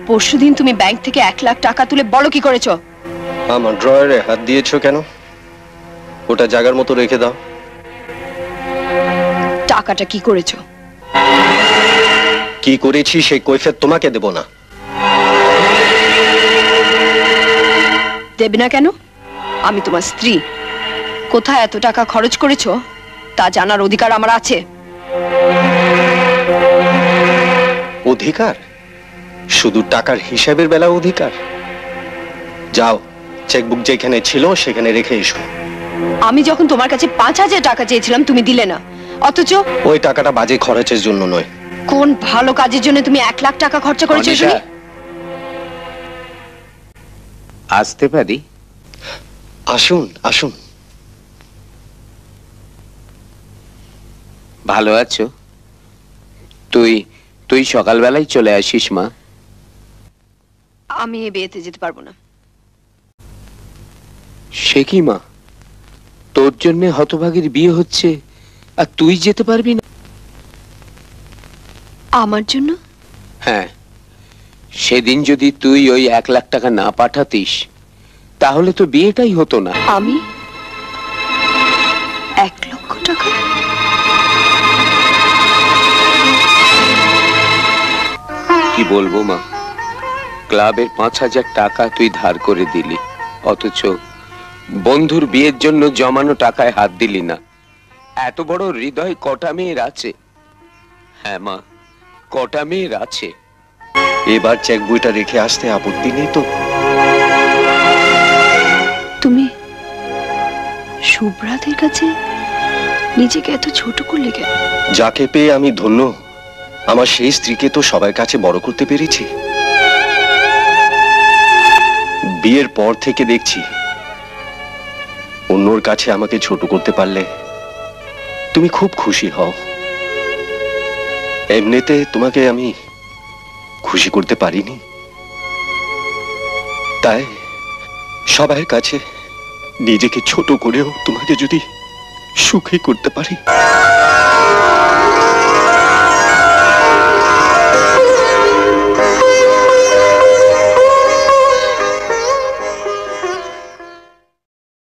পরশুদিন তুমি ব্যাংক থেকে 1 লাখ টাকা তুলে বড় কি করেছো? আমার ড্রয়ারে হাত দিয়েছো কেন? ওটা জায়গার মতো রেখে দাও। টাকাটা কি করেছো? কি করেছি সেই কৈফিয়ত তোমাকে দেব না। দেবে না কেন? আমি তোমার স্ত্রী। কোথায় এত টাকা খরচ করেছো তা জানার অধিকার আমার আছে। অধিকার? শুধু টাকার হিসাবের বেলা অধিকার? যাও, চেকবুক যেখানে ছিল সেখানে রেখে এসো। আমি যখন তোমার কাছে 5,000 টাকা চেয়েছিলাম তুমি দিলে না, অথচ ওই টাকাটা বাজে খরচের জন্য নয়। কোন ভালো কাজের জন্য তুমি 1 লাখ টাকা খরচ করেছো? আসতে পারি? আসুন আসুন। ভালো আছো? তুই সকালবেলায় চলে আসিস মা। আমি এ বিয়েতে যেতে পারবো না। সে কি মা, তোর জন্য হতভাগীর বিয়ে হচ্ছে আর তুই যেতে পারবি না? আমার জন্য? হ্যাঁ, সেদিন যদি তুই ওই 1 লাখ টাকা না পাঠাতিস তাহলে তো বিয়েটাই হতো না। আমি 1 লক্ষ টাকা? কি বলবো মা, ক্লাবের 5,000 টাকা তুই ধার করে দিলি, অথচ বন্ধুর বিয়ের জন্য জমানো টাকায় হাত দিলি না। এত বড় হৃদয় কটা মেয়ের আছে? হ্যাঁ মা, কটা মেয়ের আছে? এবার চেক বইটা রেখে আসতে আপত্তি নেই তো? তুমি শুভ্রাদের কাছে নিজেকে এত ছোট করলে কেন? যাকে পেয়ে আমি ধন্য, আমার সেই স্ত্রীকে তো সবার কাছে বড় করতে পেরেছি। বিয়ের পর থেকে দেখছি অন্যর কাছে আমাকে ছোট করতে পারলে তুমি খুব খুশি হও। এমনিতে তোমাকে আমি খুশি করতে পারিনি, তাই সবার কাছে নিজেকে ছোট করেও তোমাকে যদি সুখী করতে পারি